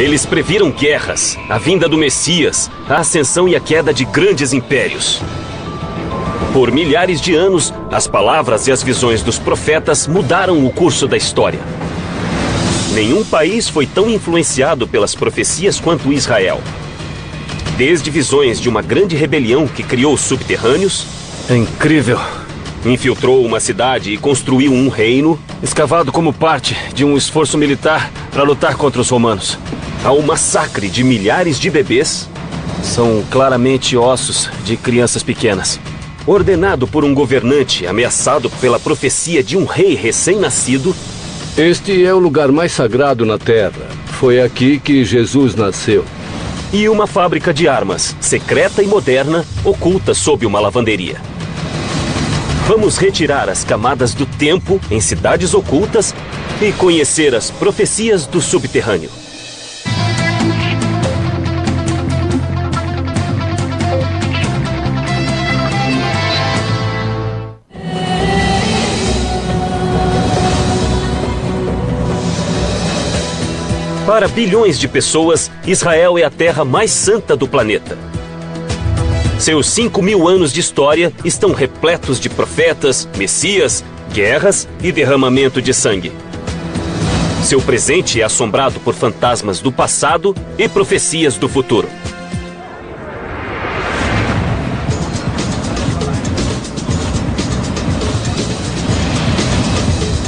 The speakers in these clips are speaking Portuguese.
Eles previram guerras, a vinda do Messias, a ascensão e a queda de grandes impérios. Por milhares de anos, as palavras e as visões dos profetas mudaram o curso da história. Nenhum país foi tão influenciado pelas profecias quanto Israel. Desde visões de uma grande rebelião que criou os subterrâneos... É incrível. Infiltrou uma cidade e construiu um reino... Escavado como parte de um esforço militar para lutar contra os romanos. Ao massacre de milhares de bebês... São claramente ossos de crianças pequenas. Ordenado por um governante ameaçado pela profecia de um rei recém-nascido... Este é o lugar mais sagrado na Terra. Foi aqui que Jesus nasceu. E uma fábrica de armas, secreta e moderna, oculta sob uma lavanderia. Vamos retirar as camadas do tempo em cidades ocultas e conhecer as profecias do subterrâneo. Para bilhões de pessoas, Israel é a terra mais santa do planeta. Seus 5.000 anos de história estão repletos de profetas, messias, guerras e derramamento de sangue. Seu presente é assombrado por fantasmas do passado e profecias do futuro.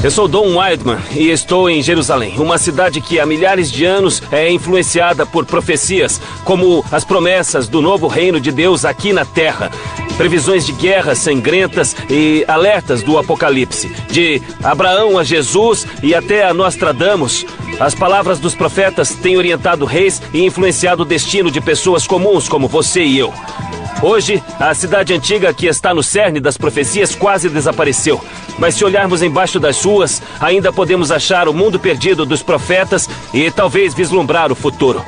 Eu sou Don Wildman e estou em Jerusalém, uma cidade que há milhares de anos é influenciada por profecias, como as promessas do novo reino de Deus aqui na Terra. Previsões de guerras sangrentas e alertas do Apocalipse. De Abraão a Jesus e até a Nostradamus. As palavras dos profetas têm orientado reis e influenciado o destino de pessoas comuns como você e eu. Hoje, a cidade antiga que está no cerne das profecias quase desapareceu. Mas se olharmos embaixo das ruas, ainda podemos achar o mundo perdido dos profetas e talvez vislumbrar o futuro.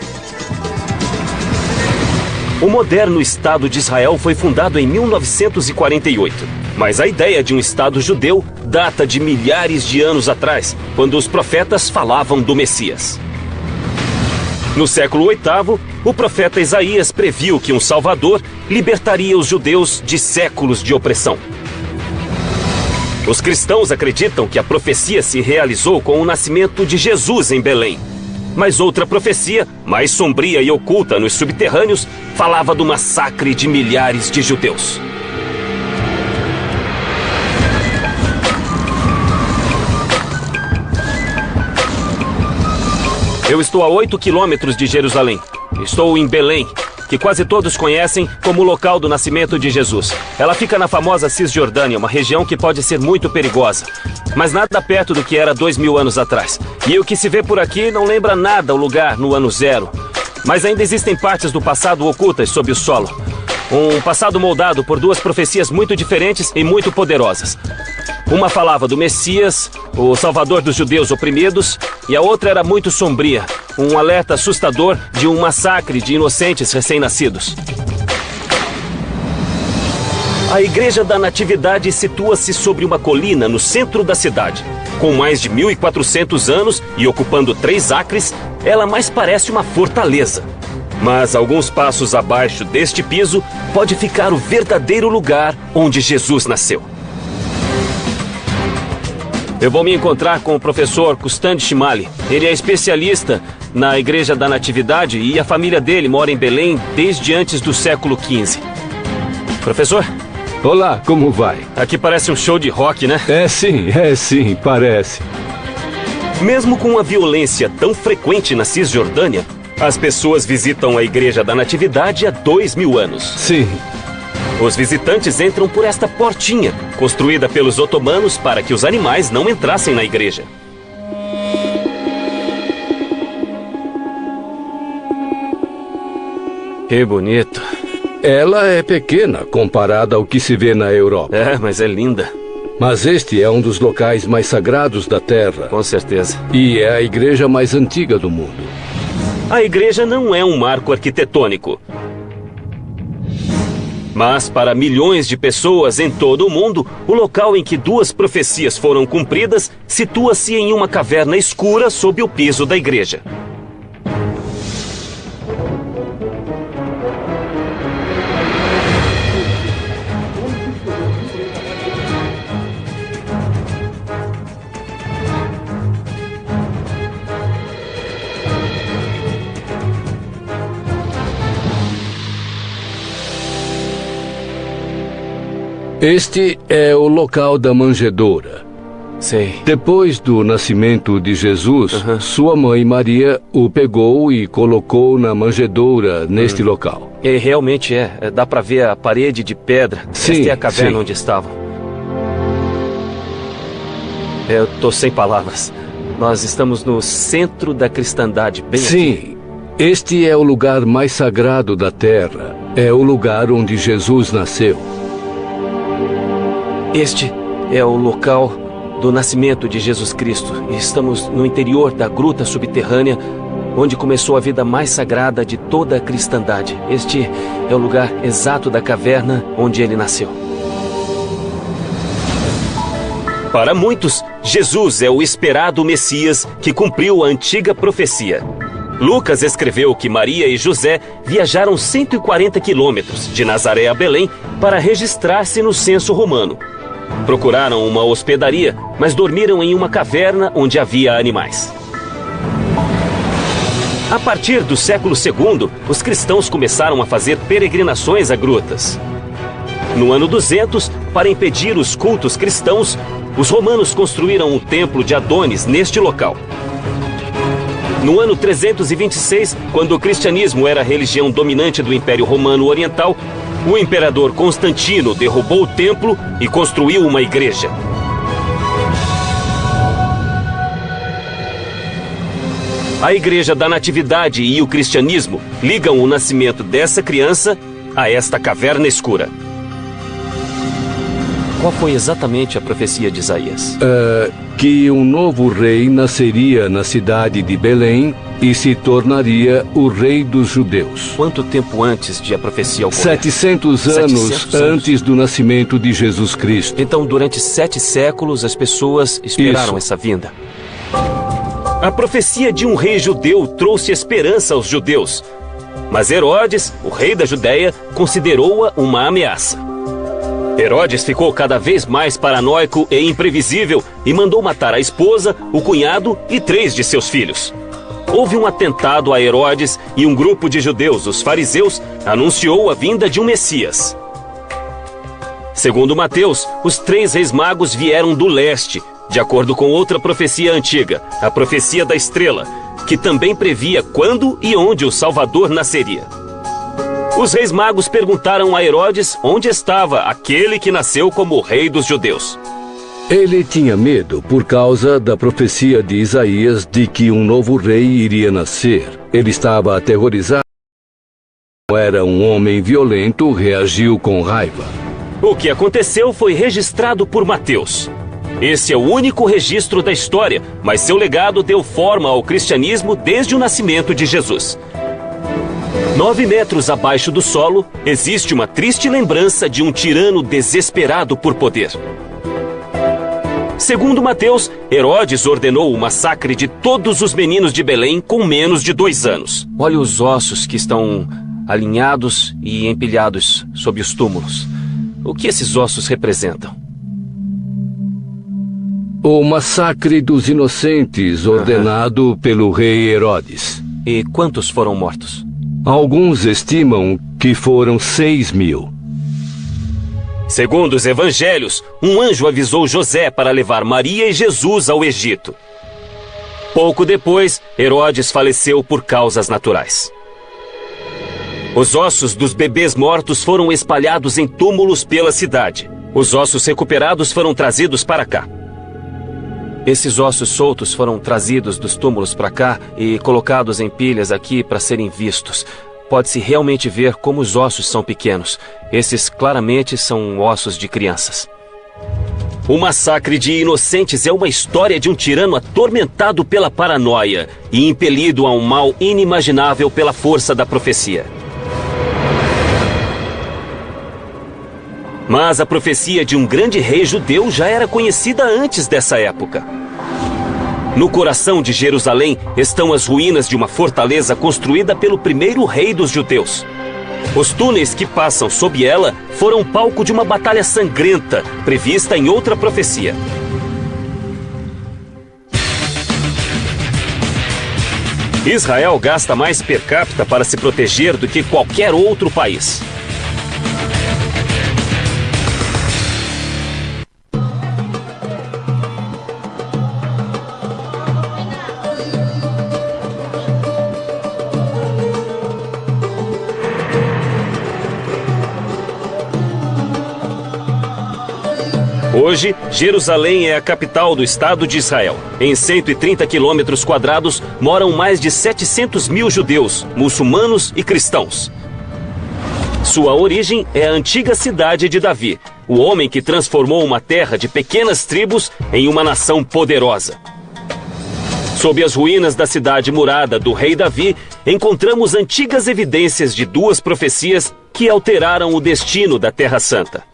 O moderno Estado de Israel foi fundado em 1948. Mas a ideia de um Estado judeu data de milhares de anos atrás, quando os profetas falavam do Messias. No século VIII, o profeta Isaías previu que um Salvador libertaria os judeus de séculos de opressão. Os cristãos acreditam que a profecia se realizou com o nascimento de Jesus em Belém. Mas outra profecia, mais sombria e oculta nos subterrâneos, falava do massacre de milhares de judeus. Eu estou a 8 quilômetros de Jerusalém. Estou em Belém, que quase todos conhecem como o local do nascimento de Jesus. Ela fica na famosa Cisjordânia, uma região que pode ser muito perigosa. Mas nada perto do que era 2000 anos atrás. E o que se vê por aqui não lembra nada o lugar no ano zero. Mas ainda existem partes do passado ocultas sob o solo. Um passado moldado por duas profecias muito diferentes e muito poderosas. Uma falava do Messias, o Salvador dos judeus oprimidos, e a outra era muito sombria, um alerta assustador de um massacre de inocentes recém-nascidos. A Igreja da Natividade situa-se sobre uma colina no centro da cidade. Com mais de 1.400 anos e ocupando 3 acres, ela mais parece uma fortaleza. Mas alguns passos abaixo deste piso pode ficar o verdadeiro lugar onde Jesus nasceu. Eu vou me encontrar com o professor Kustan Shimali. Ele é especialista na Igreja da Natividade e a família dele mora em Belém desde antes do século XV. Professor? Olá, como vai? Aqui parece um show de rock, né? É sim, parece. Mesmo com a violência tão frequente na Cisjordânia, as pessoas visitam a Igreja da Natividade há 2000 anos. Sim. Os visitantes entram por esta portinha, construída pelos otomanos para que os animais não entrassem na igreja. Que bonito. Ela é pequena comparada ao que se vê na Europa. É, mas é linda. Mas este é um dos locais mais sagrados da Terra. Com certeza. E é a igreja mais antiga do mundo. A igreja não é um marco arquitetônico. Mas para milhões de pessoas em todo o mundo, o local em que duas profecias foram cumpridas situa-se em uma caverna escura sob o piso da igreja. Este é o local da manjedoura. Sei. Depois do nascimento de Jesus, sua mãe Maria o pegou e colocou na manjedoura neste local. E realmente é. Dá pra ver a parede de pedra. Sim, Esta é a caverna sim. onde estavam. Eu tô sem palavras. Nós estamos no centro da cristandade, bem aqui. Sim, este é o lugar mais sagrado da terra. É o lugar onde Jesus nasceu. Este é o local do nascimento de Jesus Cristo. E estamos no interior da gruta subterrânea, onde começou a vida mais sagrada de toda a cristandade. Este é o lugar exato da caverna onde ele nasceu. Para muitos, Jesus é o esperado Messias que cumpriu a antiga profecia. Lucas escreveu que Maria e José viajaram 140 quilômetros de Nazaré a Belém para registrar-se no censo romano. Procuraram uma hospedaria, mas dormiram em uma caverna onde havia animais. A partir do século II, os cristãos começaram a fazer peregrinações a grutas. No ano 200, para impedir os cultos cristãos, os romanos construíram o templo de Adonis neste local. No ano 326, quando o cristianismo era a religião dominante do Império Romano Oriental, o imperador Constantino derrubou o templo e construiu uma igreja. A Igreja da Natividade e o cristianismo ligam o nascimento dessa criança a esta caverna escura. Qual foi exatamente a profecia de Isaías? Que um novo rei nasceria na cidade de Belém e se tornaria o rei dos judeus. Quanto tempo antes de a profecia ocorrer? 700 anos antes do nascimento de Jesus Cristo. Então, durante 7 séculos, as pessoas esperaram Isso. essa vinda. A profecia de um rei judeu trouxe esperança aos judeus. Mas Herodes, o rei da Judéia, considerou-a uma ameaça. Herodes ficou cada vez mais paranoico e imprevisível e mandou matar a esposa, o cunhado e 3 de seus filhos. Houve um atentado a Herodes e um grupo de judeus, os fariseus, anunciou a vinda de um Messias. Segundo Mateus, os 3 reis magos vieram do leste, de acordo com outra profecia antiga, a profecia da estrela, que também previa quando e onde o Salvador nasceria. Os reis magos perguntaram a Herodes onde estava aquele que nasceu como rei dos judeus. Ele tinha medo por causa da profecia de Isaías de que um novo rei iria nascer. Ele estava aterrorizado. Era um homem violento, reagiu com raiva. O que aconteceu foi registrado por Mateus. Esse é o único registro da história, mas seu legado deu forma ao cristianismo desde o nascimento de Jesus. 9 metros abaixo do solo, existe uma triste lembrança de um tirano desesperado por poder. Segundo Mateus, Herodes ordenou o massacre de todos os meninos de Belém com menos de 2 anos. Olha os ossos que estão alinhados e empilhados sob os túmulos. O que esses ossos representam? O massacre dos inocentes ordenado pelo rei Herodes. E quantos foram mortos? Alguns estimam que foram 6.000. Segundo os evangelhos, um anjo avisou José para levar Maria e Jesus ao Egito. Pouco depois, Herodes faleceu por causas naturais. Os ossos dos bebês mortos foram espalhados em túmulos pela cidade. Os ossos recuperados foram trazidos para cá. Esses ossos soltos foram trazidos dos túmulos para cá e colocados em pilhas aqui para serem vistos. Pode-se realmente ver como os ossos são pequenos. Esses claramente são ossos de crianças. O massacre de inocentes é uma história de um tirano atormentado pela paranoia e impelido a um mal inimaginável pela força da profecia. Mas a profecia de um grande rei judeu já era conhecida antes dessa época. No coração de Jerusalém estão as ruínas de uma fortaleza construída pelo primeiro rei dos judeus. Os túneis que passam sob ela foram palco de uma batalha sangrenta, prevista em outra profecia. Israel gasta mais per capita para se proteger do que qualquer outro país. Hoje, Jerusalém é a capital do Estado de Israel. Em 130 quilômetros quadrados moram mais de 700 mil judeus, muçulmanos e cristãos. Sua origem é a antiga cidade de Davi, o homem que transformou uma terra de pequenas tribos em uma nação poderosa. Sob as ruínas da cidade murada do rei Davi, encontramos antigas evidências de duas profecias que alteraram o destino da Terra Santa.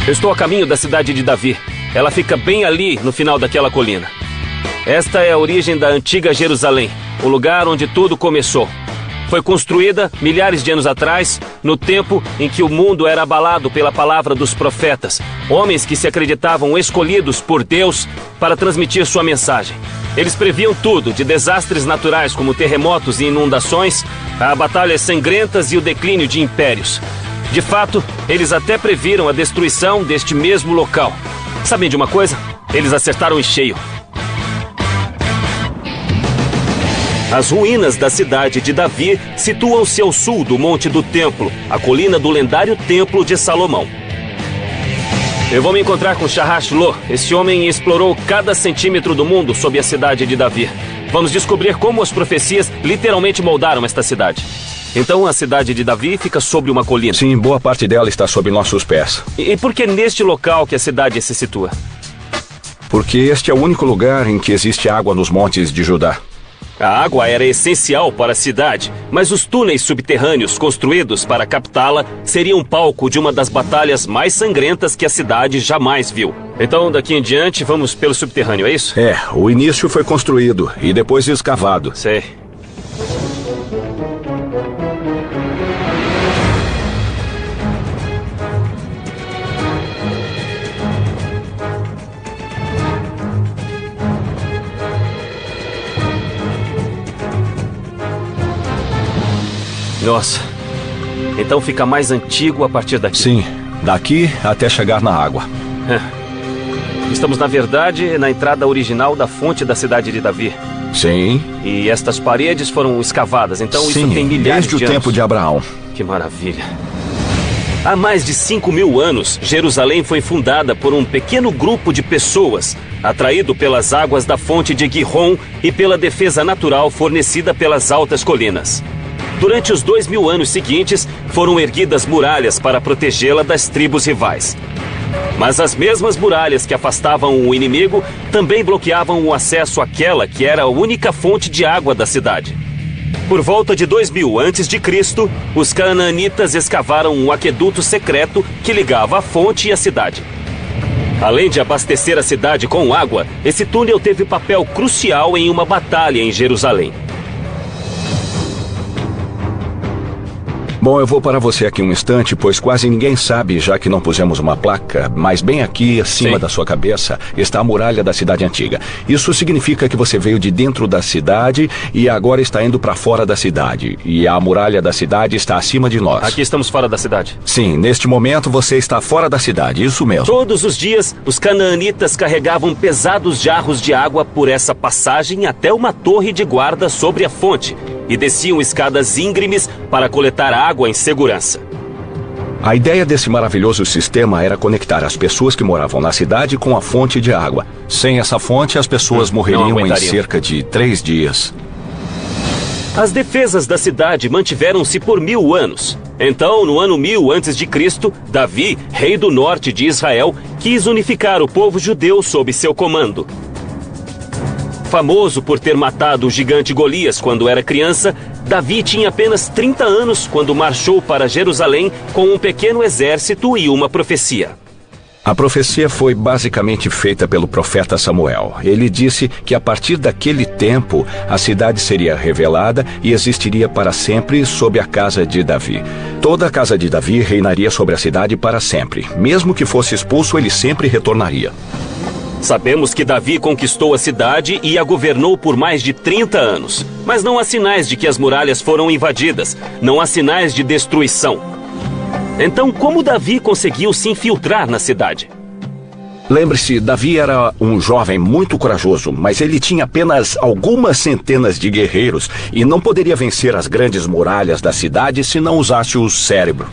Eu estou a caminho da cidade de Davi. Ela fica bem ali, no final daquela colina. Esta é a origem da antiga Jerusalém, o lugar onde tudo começou. Foi construída milhares de anos atrás, no tempo em que o mundo era abalado pela palavra dos profetas, homens que se acreditavam escolhidos por Deus para transmitir sua mensagem. Eles previam tudo, de desastres naturais como terremotos e inundações, a batalhas sangrentas e o declínio de impérios. De fato, eles até previram a destruição deste mesmo local. Sabem de uma coisa? Eles acertaram em cheio. As ruínas da cidade de Davi situam-se ao sul do Monte do Templo, a colina do lendário Templo de Salomão. Eu vou me encontrar com Sharash-Lo. Esse homem explorou cada centímetro do mundo sob a cidade de Davi. Vamos descobrir como as profecias literalmente moldaram esta cidade. Então a cidade de Davi fica sobre uma colina. Sim, boa parte dela está sob nossos pés. E por que neste local que a cidade se situa? Porque este é o único lugar em que existe água nos montes de Judá. A água era essencial para a cidade, mas os túneis subterrâneos construídos para captá-la seriam palco de uma das batalhas mais sangrentas que a cidade jamais viu. Então, daqui em diante, vamos pelo subterrâneo, é isso? É, o início foi construído e depois escavado. Sei. Nossa, então fica mais antigo a partir daqui. Sim, daqui até chegar na água. Estamos, na verdade, na entrada original da fonte da cidade de Davi. Sim. E estas paredes foram escavadas, então Sim, isso tem milhares de anos. desde o tempo de Abraão. Que maravilha. Há mais de 5.000 anos, Jerusalém foi fundada por um pequeno grupo de pessoas, atraído pelas águas da fonte de Gihon e pela defesa natural fornecida pelas altas colinas. Durante os 2.000 anos seguintes, foram erguidas muralhas para protegê-la das tribos rivais. Mas as mesmas muralhas que afastavam o inimigo também bloqueavam o acesso àquela que era a única fonte de água da cidade. Por volta de 2000 a.C., os canaanitas escavaram um aqueduto secreto que ligava a fonte e a cidade. Além de abastecer a cidade com água, esse túnel teve papel crucial em uma batalha em Jerusalém. Bom, eu vou parar você aqui um instante, pois quase ninguém sabe, já que não pusemos uma placa, mas bem aqui acima da sua cabeça está a muralha da cidade antiga. Isso significa que você veio de dentro da cidade e agora está indo para fora da cidade. E a muralha da cidade está acima de nós. Aqui estamos fora da cidade. Sim, neste momento você está fora da cidade, isso mesmo. Todos os dias, os canaanitas carregavam pesados jarros de água por essa passagem até uma torre de guarda sobre a fonte e desciam escadas íngremes para coletar água em segurança. A ideia desse maravilhoso sistema era conectar as pessoas que moravam na cidade com a fonte de água. Sem essa fonte, as pessoas morreriam em cerca de 3 dias. As defesas da cidade mantiveram-se por 1000 anos. Então, no ano 1000 a.C., Davi, rei do norte de Israel, quis unificar o povo judeu sob seu comando. Famoso por ter matado o gigante Golias quando era criança, Davi tinha apenas 30 anos quando marchou para Jerusalém com um pequeno exército e uma profecia. A profecia foi basicamente feita pelo profeta Samuel. Ele disse que a partir daquele tempo a cidade seria revelada e existiria para sempre sob a casa de Davi. Toda a casa de Davi reinaria sobre a cidade para sempre. Mesmo que fosse expulso, ele sempre retornaria. Sabemos que Davi conquistou a cidade e a governou por mais de 30 anos. Mas não há sinais de que as muralhas foram invadidas. Não há sinais de destruição. Então, como Davi conseguiu se infiltrar na cidade? Lembre-se, Davi era um jovem muito corajoso, mas ele tinha apenas algumas centenas de guerreiros e não poderia vencer as grandes muralhas da cidade se não usasse o cérebro.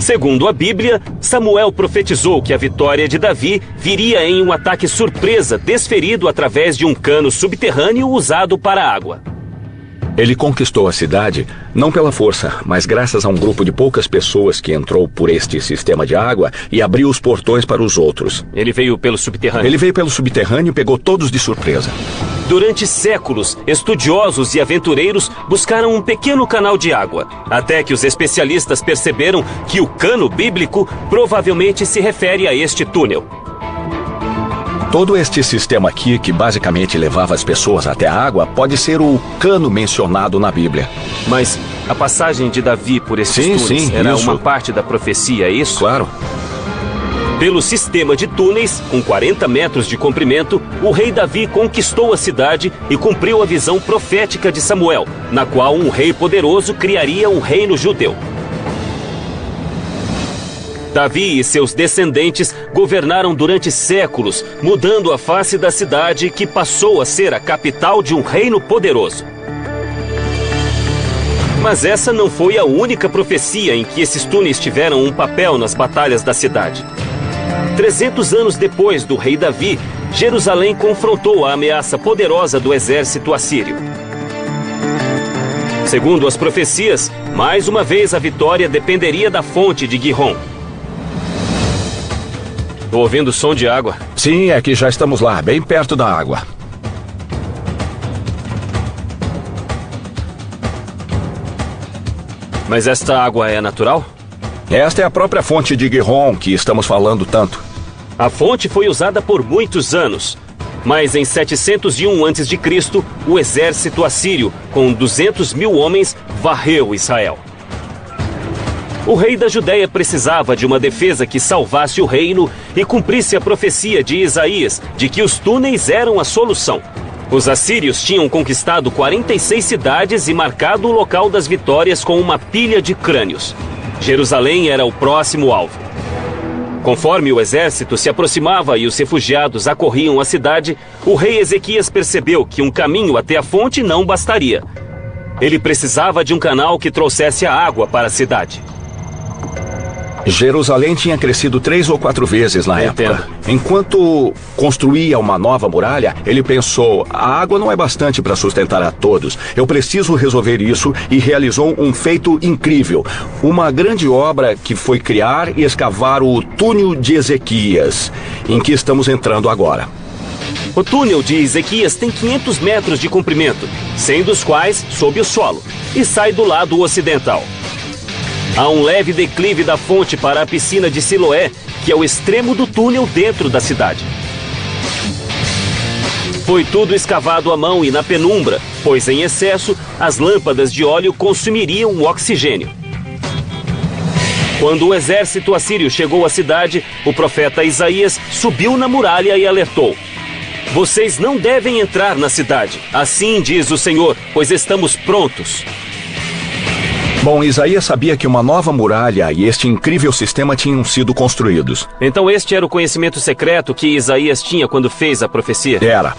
Segundo a Bíblia, Samuel profetizou que a vitória de Davi viria em um ataque surpresa desferido através de um cano subterrâneo usado para água. Ele conquistou a cidade não pela força, mas graças a um grupo de poucas pessoas que entrou por este sistema de água e abriu os portões para os outros. Ele veio pelo subterrâneo. Ele veio pelo subterrâneo e pegou todos de surpresa. Durante séculos, estudiosos e aventureiros buscaram um pequeno canal de água, até que os especialistas perceberam que o cano bíblico provavelmente se refere a este túnel. Todo este sistema aqui, que basicamente levava as pessoas até a água, pode ser o cano mencionado na Bíblia. Mas a passagem de Davi por esses túneis era uma parte da profecia, é isso? Claro. Pelo sistema de túneis, com 40 metros de comprimento, o rei Davi conquistou a cidade e cumpriu a visão profética de Samuel, na qual um rei poderoso criaria um reino judeu. Davi e seus descendentes governaram durante séculos, mudando a face da cidade que passou a ser a capital de um reino poderoso. Mas essa não foi a única profecia em que esses túneis tiveram um papel nas batalhas da cidade. 300 anos depois do rei Davi, Jerusalém confrontou a ameaça poderosa do exército assírio. Segundo as profecias, mais uma vez a vitória dependeria da fonte de Gihon. Estou ouvindo som de água. Sim, é que já estamos lá, bem perto da água. Mas esta água é natural? Esta é a própria fonte de Gihon que estamos falando tanto. A fonte foi usada por muitos anos. Mas em 701 a.C., o exército assírio, com 200 mil homens, varreu Israel. O rei da Judéia precisava de uma defesa que salvasse o reino e cumprisse a profecia de Isaías de que os túneis eram a solução. Os assírios tinham conquistado 46 cidades e marcado o local das vitórias com uma pilha de crânios. Jerusalém era o próximo alvo. Conforme o exército se aproximava e os refugiados acorriam a cidade, o rei Ezequias percebeu que um caminho até a fonte não bastaria. Ele precisava de um canal que trouxesse a água para a cidade. Jerusalém tinha crescido 3 ou 4 vezes na época. Enquanto construía uma nova muralha, ele pensou, a água não é bastante para sustentar a todos. Eu preciso resolver isso e realizou um feito incrível. Uma grande obra que foi criar e escavar o túnel de Ezequias, em que estamos entrando agora. O túnel de Ezequias tem 500 metros de comprimento, 100 dos quais sob o solo, e sai do lado ocidental. Há um leve declive da fonte para a piscina de Siloé, que é o extremo do túnel dentro da cidade. Foi tudo escavado à mão e na penumbra, pois em excesso, as lâmpadas de óleo consumiriam o oxigênio. Quando o exército assírio chegou à cidade, o profeta Isaías subiu na muralha e alertou: "Vocês não devem entrar na cidade, assim diz o Senhor, pois estamos prontos." Bom, Isaías sabia que uma nova muralha e este incrível sistema tinham sido construídos. Então este era o conhecimento secreto que Isaías tinha quando fez a profecia? Era.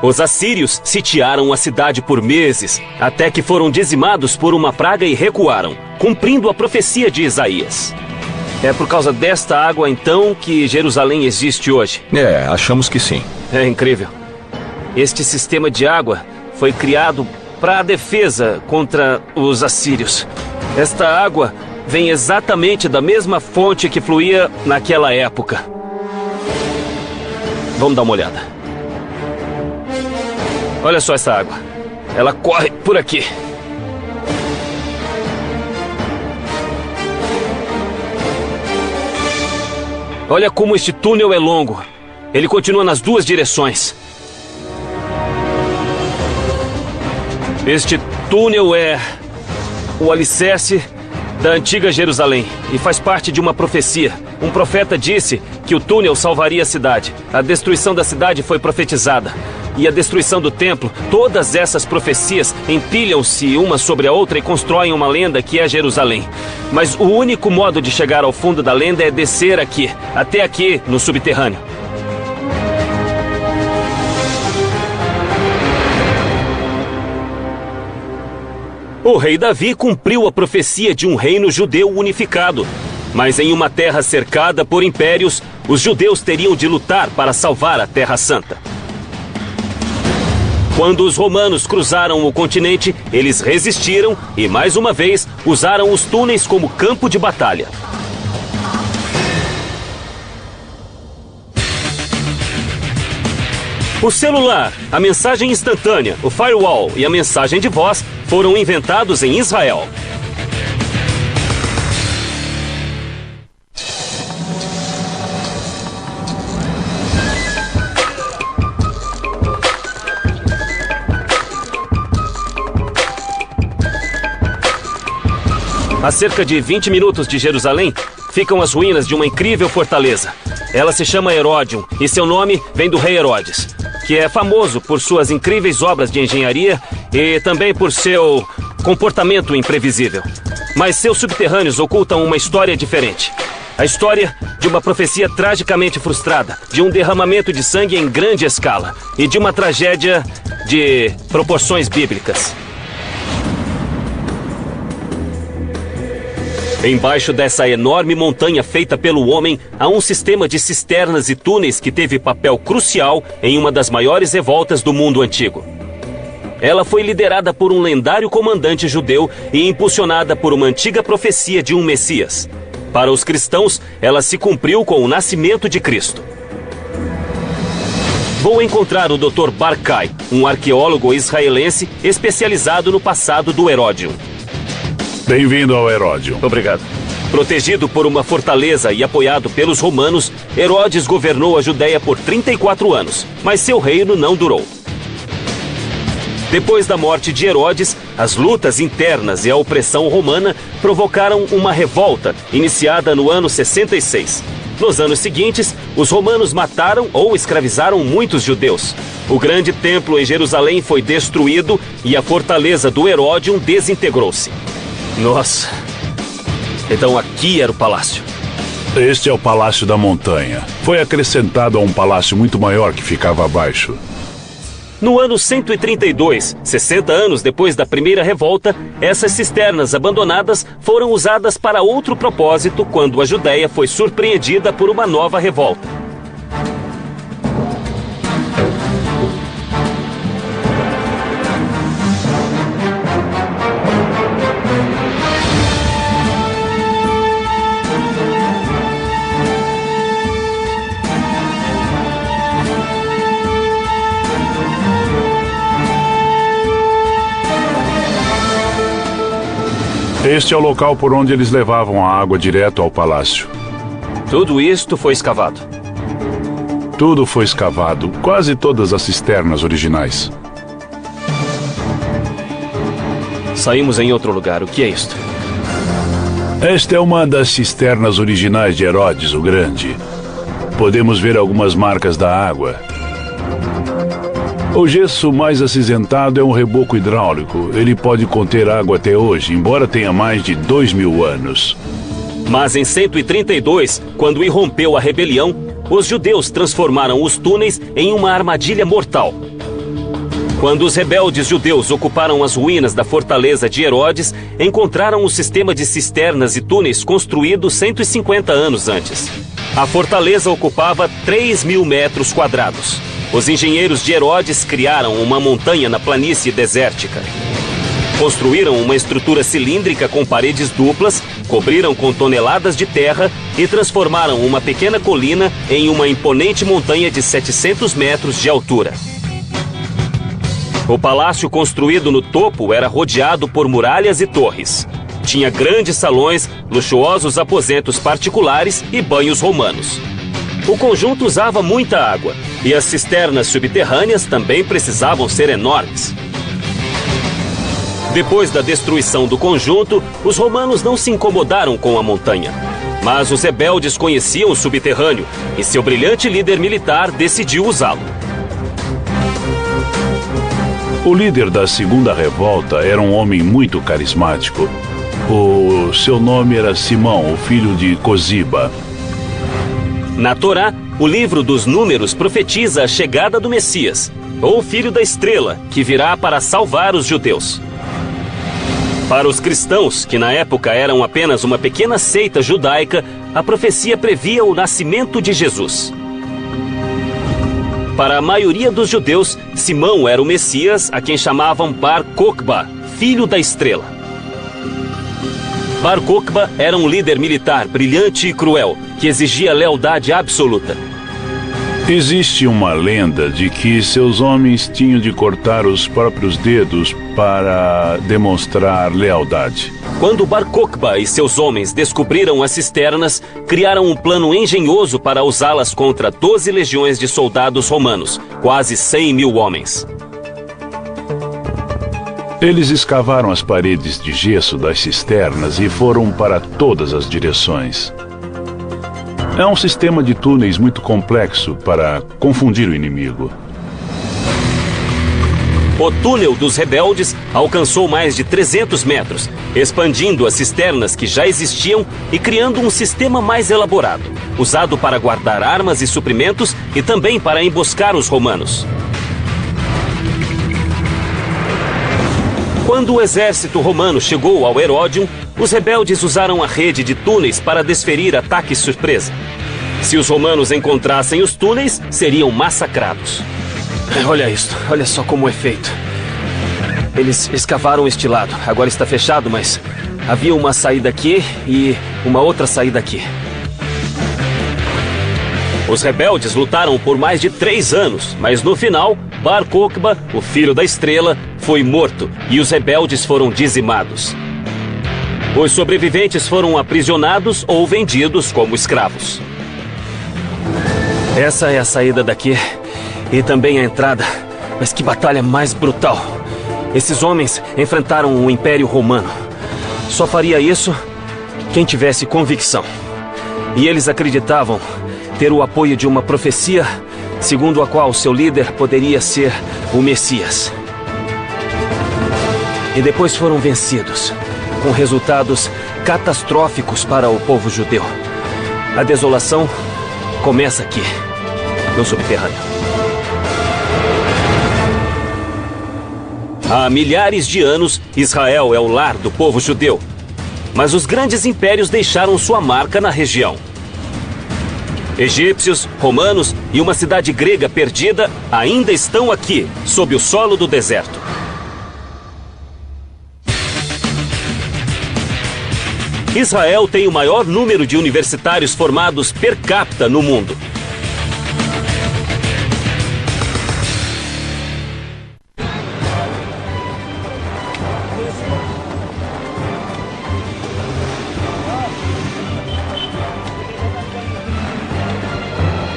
Os assírios sitiaram a cidade por meses, até que foram dizimados por uma praga e recuaram, cumprindo a profecia de Isaías. É por causa desta água, então, que Jerusalém existe hoje? Achamos que sim. É incrível. Este sistema de água foi criado para a defesa contra os assírios. Esta água vem exatamente da mesma fonte que fluía naquela época. Vamos dar uma olhada. Olha só essa água. Ela corre por aqui. Olha como este túnel é longo. Ele continua nas duas direções. Este túnel é o alicerce da antiga Jerusalém e faz parte de uma profecia. Um profeta disse que o túnel salvaria a cidade. A destruição da cidade foi profetizada. e a destruição do templo, todas essas profecias empilham-se uma sobre a outra e constroem uma lenda que é Jerusalém. Mas o único modo de chegar ao fundo da lenda é descer aqui, até aqui, no subterrâneo. O rei Davi cumpriu a profecia de um reino judeu unificado. Mas em uma terra cercada por impérios, os judeus teriam de lutar para salvar a Terra Santa. Quando os romanos cruzaram o continente, eles resistiram e, mais uma vez, usaram os túneis como campo de batalha. O celular, a mensagem instantânea, o firewall e a mensagem de voz foram inventados em Israel. A cerca de 20 minutos de Jerusalém, ficam as ruínas de uma incrível fortaleza. Ela se chama Heródion e seu nome vem do rei Herodes, que é famoso por suas incríveis obras de engenharia e também por seu comportamento imprevisível. Mas seus subterrâneos ocultam uma história diferente. A história de uma profecia tragicamente frustrada, de um derramamento de sangue em grande escala e de uma tragédia de proporções bíblicas. Embaixo dessa enorme montanha feita pelo homem, há um sistema de cisternas e túneis que teve papel crucial em uma das maiores revoltas do mundo antigo. Ela foi liderada por um lendário comandante judeu e impulsionada por uma antiga profecia de um Messias. Para os cristãos, ela se cumpriu com o nascimento de Cristo. Vou encontrar o Dr. Barkai, um arqueólogo israelense especializado no passado do Heródion. Bem-vindo ao Heródion. Obrigado. Protegido por uma fortaleza e apoiado pelos romanos, Herodes governou a Judéia por 34 anos, mas seu reino não durou. Depois da morte de Herodes, as lutas internas e a opressão romana provocaram uma revolta, iniciada no ano 66. Nos anos seguintes, os romanos mataram ou escravizaram muitos judeus. O grande templo em Jerusalém foi destruído e a fortaleza do Heródion desintegrou-se. Nossa, então aqui era o palácio. Este é o Palácio da Montanha. Foi acrescentado a um palácio muito maior que ficava abaixo. No ano 132, 60 anos depois da primeira revolta, essas cisternas abandonadas foram usadas para outro propósito quando a Judéia foi surpreendida por uma nova revolta. Este é o local por onde eles levavam a água direto ao palácio. Tudo isto foi escavado. Tudo foi escavado, quase todas as cisternas originais. Saímos em outro lugar. O que é isto? Esta é uma das cisternas originais de Herodes o Grande. Podemos ver algumas marcas da água. O gesso mais acinzentado é um reboco hidráulico. Ele pode conter água até hoje, embora tenha mais de 2000 anos. Mas em 132, quando irrompeu a rebelião, os judeus transformaram os túneis em uma armadilha mortal. Quando os rebeldes judeus ocuparam as ruínas da fortaleza de Herodes, encontraram o sistema de cisternas e túneis construído 150 anos antes. A fortaleza ocupava 3.000 metros quadrados. Os engenheiros de Herodes criaram uma montanha na planície desértica. Construíram uma estrutura cilíndrica com paredes duplas, cobriram com toneladas de terra e transformaram uma pequena colina em uma imponente montanha de 700 metros de altura. O palácio construído no topo era rodeado por muralhas e torres. Tinha grandes salões, luxuosos aposentos particulares e banhos romanos. O conjunto usava muita água e as cisternas subterrâneas também precisavam ser enormes. Depois da destruição do conjunto, os romanos não se incomodaram com a montanha. Mas os rebeldes conheciam o subterrâneo e seu brilhante líder militar decidiu usá-lo. O líder da segunda revolta era um homem muito carismático. O seu nome era Simão, o filho de Cosiba. Na Torá, o livro dos Números profetiza a chegada do Messias, ou filho da estrela, que virá para salvar os judeus. Para os cristãos, que na época eram apenas uma pequena seita judaica, a profecia previa o nascimento de Jesus. Para a maioria dos judeus, Simão era o Messias, a quem chamavam Bar Kokhba, filho da estrela. Bar Kokhba era um líder militar brilhante e cruel, que exigia lealdade absoluta. Existe uma lenda de que seus homens tinham de cortar os próprios dedos para demonstrar lealdade. Quando Bar Kokhba e seus homens descobriram as cisternas, criaram um plano engenhoso para usá-las contra 12 legiões de soldados romanos, quase 100 mil homens. Eles escavaram as paredes de gesso das cisternas e foram para todas as direções. É um sistema de túneis muito complexo para confundir o inimigo. O túnel dos rebeldes alcançou mais de 300 metros, expandindo as cisternas que já existiam e criando um sistema mais elaborado, usado para guardar armas e suprimentos e também para emboscar os romanos. Quando o exército romano chegou ao Heródium, os rebeldes usaram a rede de túneis para desferir ataques surpresa. Se os romanos encontrassem os túneis, seriam massacrados. Olha isto, olha só como é feito. Eles escavaram este lado, agora está fechado, mas havia uma saída aqui e uma outra saída aqui. Os rebeldes lutaram por mais de 3 anos, mas no final, Bar Kokhba, o filho da estrela, foi morto e os rebeldes foram dizimados. Os sobreviventes foram aprisionados ou vendidos como escravos. Essa é a saída daqui e também a entrada. Mas que batalha mais brutal! Esses homens enfrentaram o Império Romano. Só faria isso quem tivesse convicção. E eles acreditavam ter o apoio de uma profecia segundo a qual seu líder poderia ser o Messias. E depois foram vencidos, com resultados catastróficos para o povo judeu. A desolação começa aqui, no subterrâneo. Há milhares de anos, Israel é o lar do povo judeu. Mas os grandes impérios deixaram sua marca na região. Egípcios, romanos e uma cidade grega perdida ainda estão aqui, sob o solo do deserto. Israel tem o maior número de universitários formados per capita no mundo.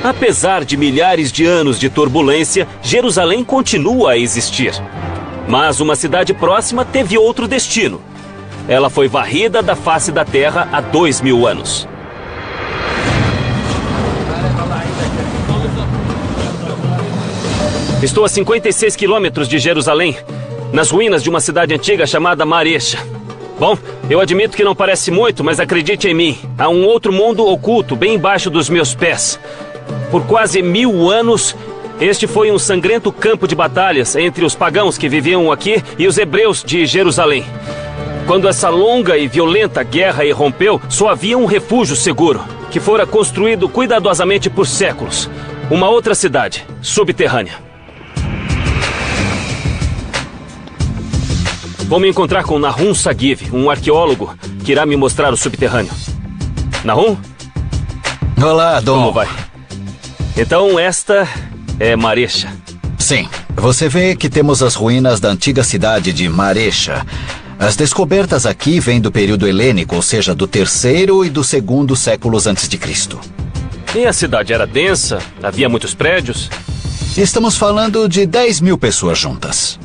Apesar de milhares de anos de turbulência, Jerusalém continua a existir. Mas uma cidade próxima teve outro destino. Ela foi varrida da face da terra há 2000 anos. Estou a 56 quilômetros de Jerusalém, nas ruínas de uma cidade antiga chamada Maresha. Bom, eu admito que não parece muito, mas acredite em mim. Há um outro mundo oculto bem embaixo dos meus pés. Por quase 1000 anos, este foi um sangrento campo de batalhas entre os pagãos que viviam aqui e os hebreus de Jerusalém. Quando essa longa e violenta guerra irrompeu, só havia um refúgio seguro, que fora construído cuidadosamente por séculos. Uma outra cidade, subterrânea. Vou me encontrar com Nahum Sagiv, um arqueólogo, que irá me mostrar o subterrâneo. Nahum? Olá, Dom. Como vai? Então esta é Maresha. Sim, você vê que temos as ruínas da antiga cidade de Maresha. As descobertas aqui vêm do período helênico, ou seja, do 3º e do 2º séculos antes de Cristo. E a cidade era densa? Havia muitos prédios? Estamos falando de 10.000 pessoas juntas.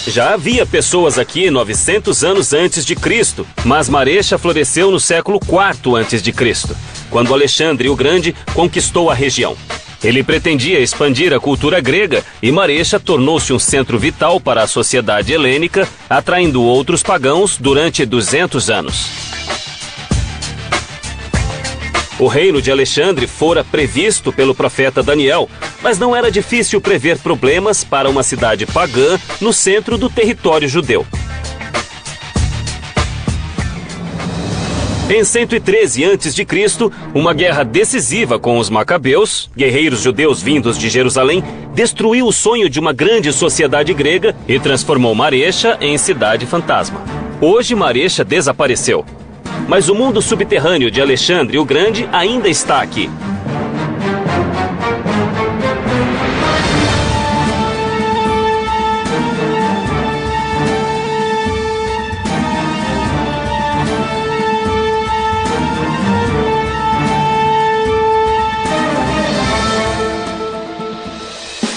Já havia pessoas aqui 900 anos antes de Cristo, mas Maresha floresceu no século IV antes de Cristo, quando Alexandre o Grande conquistou a região. Ele pretendia expandir a cultura grega e Marecha tornou-se um centro vital para a sociedade helênica, atraindo outros pagãos durante 200 anos. O reino de Alexandre fora previsto pelo profeta Daniel, mas não era difícil prever problemas para uma cidade pagã no centro do território judeu. Em 113 a.C., uma guerra decisiva com os macabeus, guerreiros judeus vindos de Jerusalém, destruiu o sonho de uma grande sociedade grega e transformou Marecha em cidade fantasma. Hoje Marecha desapareceu, mas o mundo subterrâneo de Alexandre o Grande ainda está aqui.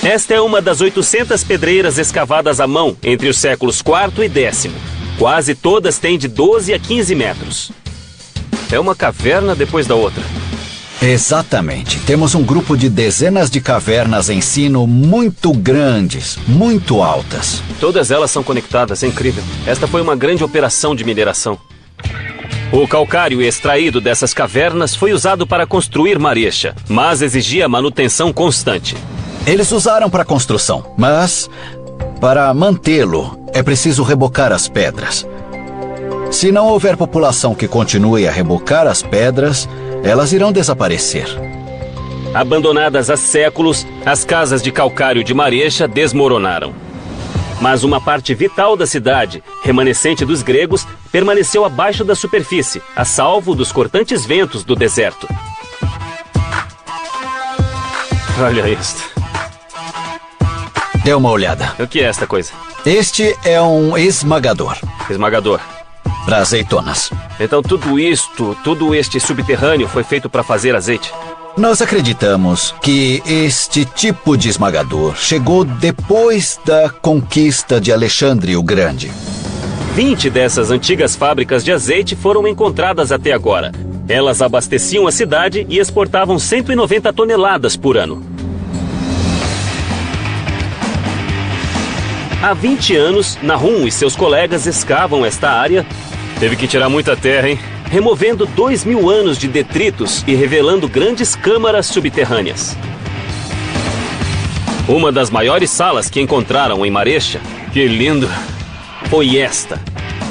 Esta é uma das 800 pedreiras escavadas à mão entre os séculos IV e X. Quase todas têm de 12 a 15 metros. É uma caverna depois da outra. Exatamente. Temos um grupo de dezenas de cavernas em sino muito grandes, muito altas. Todas elas são conectadas, é incrível. Esta foi uma grande operação de mineração. O calcário extraído dessas cavernas foi usado para construir Marecha, mas exigia manutenção constante. Eles usaram para construção, mas para mantê-lo é preciso rebocar as pedras. Se não houver população que continue a rebocar as pedras, elas irão desaparecer. Abandonadas há séculos, as casas de calcário de Marecha desmoronaram. Mas uma parte vital da cidade, remanescente dos gregos, permaneceu abaixo da superfície, a salvo dos cortantes ventos do deserto. Olha isto. Dê uma olhada. O que é esta coisa? Este é um esmagador. Esmagador. Para azeitonas. Então todo este subterrâneo foi feito para fazer azeite? Nós acreditamos que este tipo de esmagador chegou depois da conquista de Alexandre o Grande. 20 dessas antigas fábricas de azeite foram encontradas até agora. Elas abasteciam a cidade e exportavam 190 toneladas por ano. Há 20 anos, Nahum e seus colegas escavam esta área. Teve que tirar muita terra, hein? Removendo 2.000 anos de detritos e revelando grandes câmaras subterrâneas. Uma das maiores salas que encontraram em Marecha, que lindo, foi esta.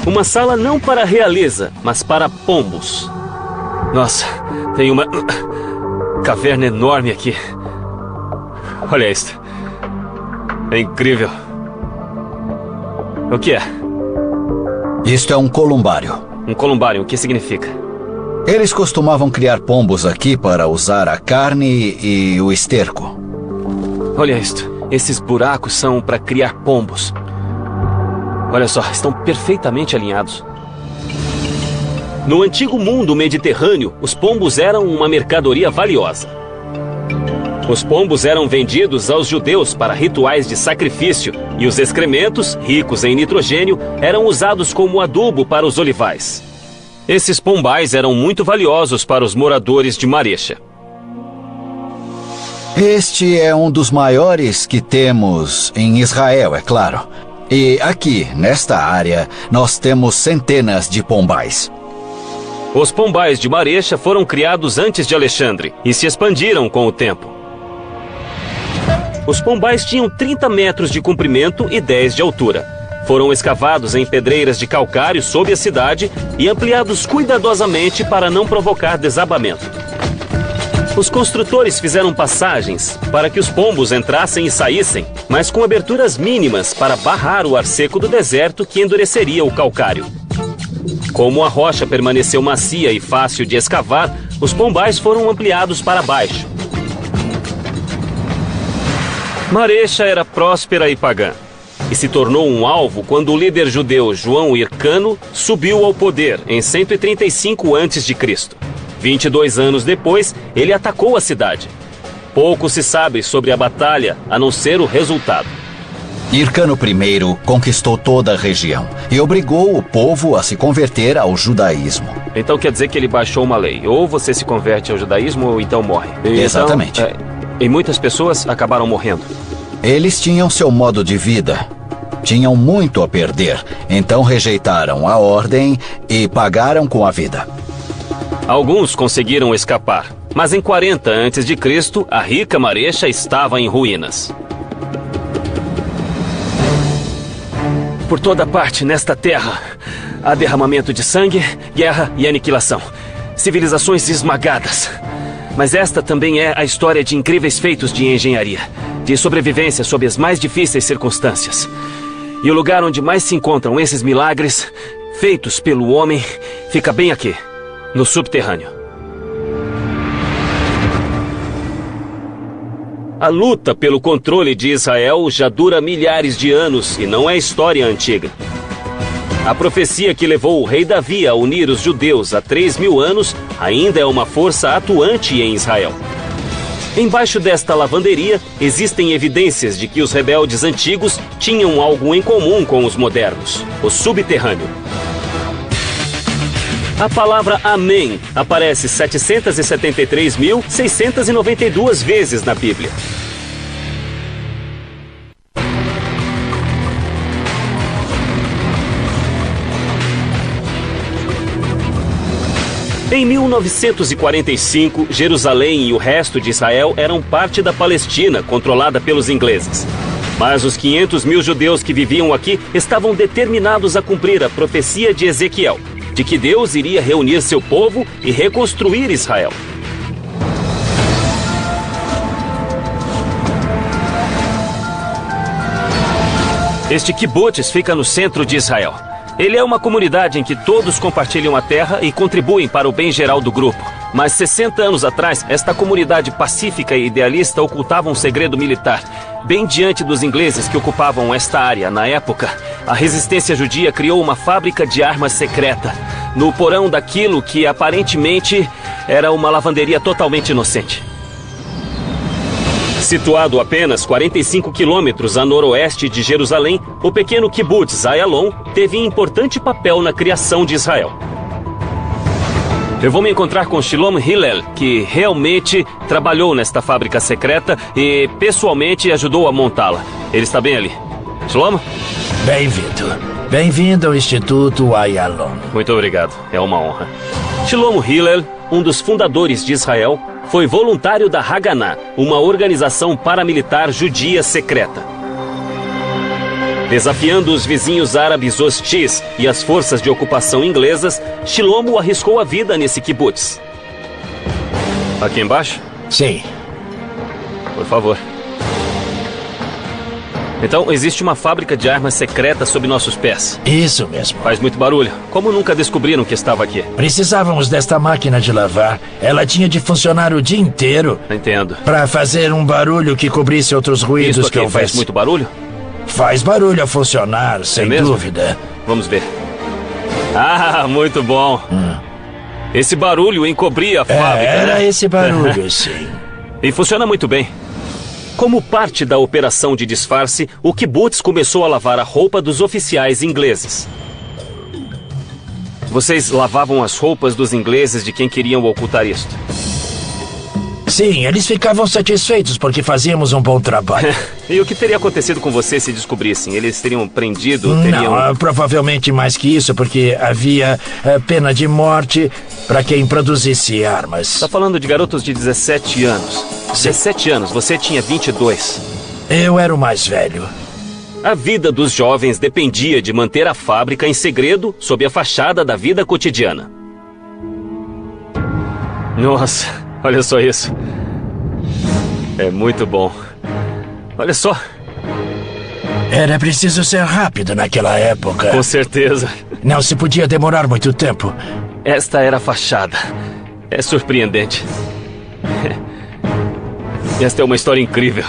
Uma sala não para a realeza, mas para pombos. Nossa, tem uma caverna enorme aqui. Olha isto. É incrível. O que é? Isto é um columbário. Um columbário, o que significa? Eles costumavam criar pombos aqui para usar a carne e o esterco. Olha isto. Esses buracos são para criar pombos. Olha só, estão perfeitamente alinhados. No antigo mundo mediterrâneo, os pombos eram uma mercadoria valiosa. Os pombos eram vendidos aos judeus para rituais de sacrifício e os excrementos, ricos em nitrogênio, eram usados como adubo para os olivais. Esses pombais eram muito valiosos para os moradores de Marecha. Este é um dos maiores que temos em Israel, é claro. E aqui, nesta área, nós temos centenas de pombais. Os pombais de Marecha foram criados antes de Alexandre e se expandiram com o tempo. Os pombais tinham 30 metros de comprimento e 10 de altura. Foram escavados em pedreiras de calcário sob a cidade e ampliados cuidadosamente para não provocar desabamento. Os construtores fizeram passagens para que os pombos entrassem e saíssem, mas com aberturas mínimas para barrar o ar seco do deserto que endureceria o calcário. Como a rocha permaneceu macia e fácil de escavar, os pombais foram ampliados para baixo. Marecha era próspera e pagã, e se tornou um alvo quando o líder judeu João Hircano subiu ao poder em 135 a.C. 22 anos depois, ele atacou a cidade. Pouco se sabe sobre a batalha, a não ser o resultado. Hircano I conquistou toda a região e obrigou o povo a se converter ao judaísmo. Então quer dizer que ele baixou uma lei. Ou você se converte ao judaísmo ou então morre. Exatamente. E muitas pessoas acabaram morrendo. Eles tinham seu modo de vida. Tinham muito a perder, então rejeitaram a ordem e pagaram com a vida. Alguns conseguiram escapar, mas em 40 a.C., a rica Maresha estava em ruínas. Por toda parte nesta terra, há derramamento de sangue, guerra e aniquilação. Civilizações esmagadas. Mas esta também é a história de incríveis feitos de engenharia, de sobrevivência sob as mais difíceis circunstâncias. E o lugar onde mais se encontram esses milagres, feitos pelo homem, fica bem aqui, no subterrâneo. A luta pelo controle de Israel já dura milhares de anos e não é história antiga. A profecia que levou o rei Davi a unir os judeus há 3.000 anos ainda é uma força atuante em Israel. Embaixo desta lavanderia, existem evidências de que os rebeldes antigos tinham algo em comum com os modernos: o subterrâneo. A palavra Amém aparece 773.692 vezes na Bíblia. Em 1945, Jerusalém e o resto de Israel eram parte da Palestina, controlada pelos ingleses. Mas os 500.000 judeus que viviam aqui estavam determinados a cumprir a profecia de Ezequiel, de que Deus iria reunir seu povo e reconstruir Israel. Este kibbutz fica no centro de Israel. Ele é uma comunidade em que todos compartilham a terra e contribuem para o bem geral do grupo. Mas 60 anos atrás, esta comunidade pacífica e idealista ocultava um segredo militar. Bem diante dos ingleses que ocupavam esta área na época, a resistência judia criou uma fábrica de armas secreta, no porão daquilo que aparentemente era uma lavanderia totalmente inocente. Situado apenas 45 quilômetros a noroeste de Jerusalém, o pequeno kibbutz Ayalon teve importante papel na criação de Israel. Eu vou me encontrar com Shalom Hillel, que realmente trabalhou nesta fábrica secreta e pessoalmente ajudou a montá-la. Ele está bem ali. Shalom? Bem-vindo. Bem-vindo ao Instituto Ayalon. Muito obrigado. É uma honra. Shalom Hillel, um dos fundadores de Israel, foi voluntário da Haganah, uma organização paramilitar judia secreta. Desafiando os vizinhos árabes hostis e as forças de ocupação inglesas, Shlomo arriscou a vida nesse kibbutz. Aqui embaixo? Sim. Por favor. Então, existe uma fábrica de armas secreta sob nossos pés. Isso mesmo. Faz muito barulho. Como nunca descobriram que estava aqui? Precisávamos desta máquina de lavar. Ela tinha de funcionar o dia inteiro. Entendo. Para fazer um barulho que cobrisse outros ruídos Isso que aqui houvesse. faz muito barulho? Faz barulho a funcionar, sem mesmo? dúvida. Vamos ver. Ah, muito bom. Esse barulho encobria a fábrica, Era né? esse barulho, sim. E funciona muito bem. Como parte da operação de disfarce, o kibbutz começou a lavar a roupa dos oficiais ingleses. Vocês lavavam as roupas dos ingleses de quem queriam ocultar isto? Sim, eles ficavam satisfeitos porque fazíamos um bom trabalho. E o que teria acontecido com vocês se descobrissem? Eles teriam prendido? Teriam... Não, provavelmente mais que isso, porque havia pena de morte para quem produzisse armas. Está falando de garotos de 17 anos. 17 anos, você tinha 22. Eu era o mais velho. A vida dos jovens dependia de manter a fábrica em segredo sob a fachada da vida cotidiana. Nossa, olha só isso. É muito bom. Olha só. Era preciso ser rápido naquela época. Com certeza. Não se podia demorar muito tempo. Esta era a fachada. É surpreendente. Esta é uma história incrível.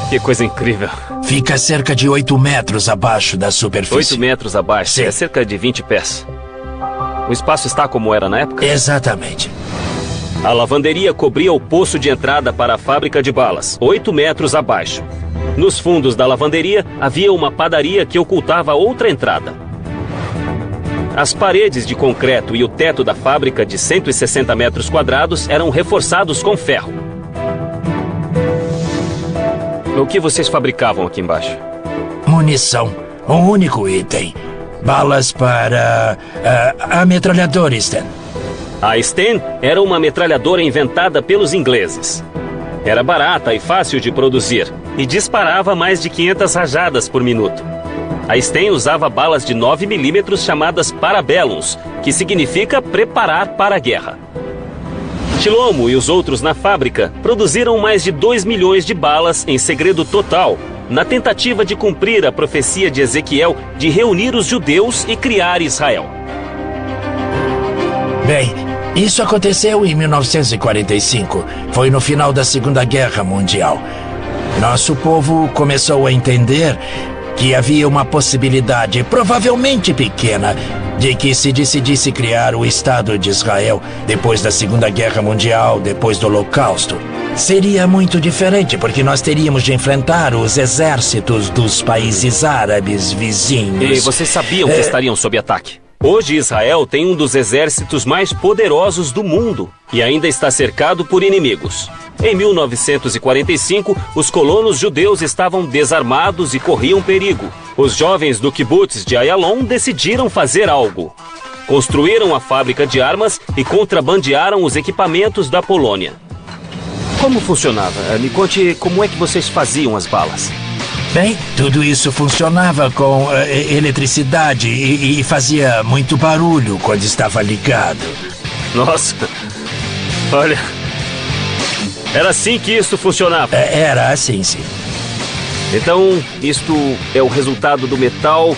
Que coisa incrível. Fica cerca de 8 metros abaixo da superfície. 8 metros abaixo. Sim. É cerca de 20 pés. O espaço está como era na época? Exatamente. A lavanderia cobria o poço de entrada para a fábrica de balas, 8 metros abaixo. Nos fundos da lavanderia havia uma padaria que ocultava outra entrada. As paredes de concreto e o teto da fábrica de 160 metros quadrados eram reforçados com ferro. O que vocês fabricavam aqui embaixo? Munição. Um único item. Balas para a metralhadora Sten. A Sten era uma metralhadora inventada pelos ingleses. Era barata e fácil de produzir e disparava mais de 500 rajadas por minuto. A Sten usava balas de 9 milímetros chamadas Parabellums, que significa preparar para a guerra. Chilomo e os outros na fábrica produziram mais de 2 milhões de balas em segredo total, na tentativa de cumprir a profecia de Ezequiel de reunir os judeus e criar Israel. Bem, isso aconteceu em 1945. Foi no final da Segunda Guerra Mundial. Nosso povo começou a entender que havia uma possibilidade, provavelmente pequena, de que se decidisse criar o Estado de Israel depois da Segunda Guerra Mundial, depois do Holocausto. Seria muito diferente, porque nós teríamos de enfrentar os exércitos dos países árabes vizinhos. E vocês sabiam que estariam sob ataque. Hoje Israel tem um dos exércitos mais poderosos do mundo e ainda está cercado por inimigos. Em 1945, os colonos judeus estavam desarmados e corriam perigo. Os jovens do kibbutz de Ayalon decidiram fazer algo. Construíram a fábrica de armas e contrabandearam os equipamentos da Polônia. Como funcionava? Me conte como é que vocês faziam as balas. Bem, tudo isso funcionava com eletricidade e fazia muito barulho quando estava ligado. Nossa, olha, era assim que isso funcionava. Era assim, sim. Então, isto é o resultado do metal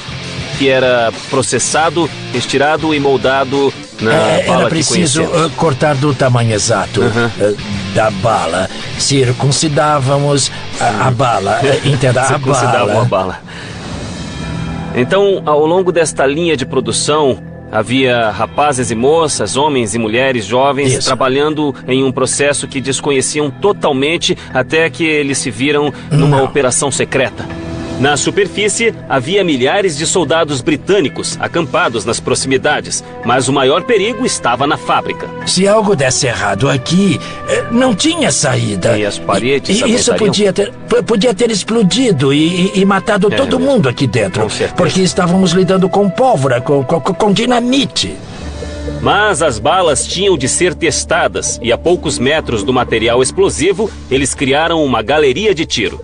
que era processado, estirado e moldado na bala era preciso que conhecemos. cortar do tamanho exato da bala. Circuncidávamos a bala. Entenda, a Circuncidavam bala. a bala. Então, ao longo desta linha de produção, havia rapazes e moças, homens e mulheres jovens Isso. trabalhando em um processo que desconheciam totalmente até que eles se viram numa operação secreta. Na superfície, havia milhares de soldados britânicos acampados nas proximidades, mas o maior perigo estava na fábrica. Se algo desse errado aqui, não tinha saída. E as paredes Isso aguentariam? podia ter explodido e matado todo mundo aqui dentro. Com certeza. Porque estávamos lidando com pólvora, com dinamite. Mas as balas tinham de ser testadas e a poucos metros do material explosivo, eles criaram uma galeria de tiro.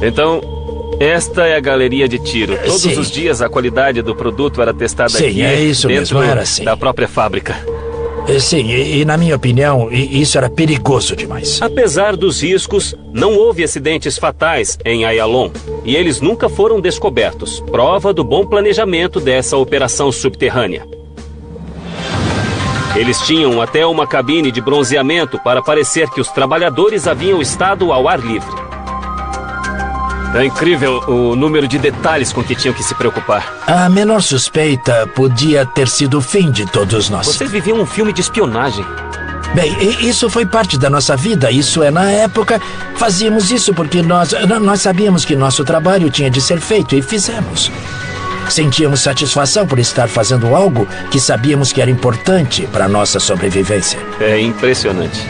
Então, esta é a galeria de tiro. Todos Sim. os dias a qualidade do produto era testada Sim, aqui é isso dentro mesmo, era assim. da própria fábrica. Sim, e na minha opinião, isso era perigoso demais. Apesar dos riscos, não houve acidentes fatais em Ayalon e eles nunca foram descobertos, prova do bom planejamento dessa operação subterrânea. Eles tinham até uma cabine de bronzeamento para parecer que os trabalhadores haviam estado ao ar livre. É incrível o número de detalhes com que tinham que se preocupar. A menor suspeita podia ter sido o fim de todos nós. Vocês viviam um filme de espionagem. Bem, isso foi parte da nossa vida. Isso é, na época, fazíamos isso porque nós sabíamos que nosso trabalho tinha de ser feito e fizemos. Sentíamos satisfação por estar fazendo algo que sabíamos que era importante para a nossa sobrevivência. É impressionante.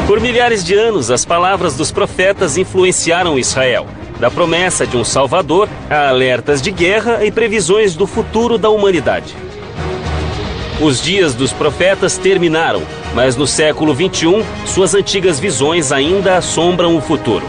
Por milhares de anos, as palavras dos profetas influenciaram Israel, da promessa de um Salvador a alertas de guerra e previsões do futuro da humanidade. Os dias dos profetas terminaram, mas no século XXI, suas antigas visões ainda assombram o futuro.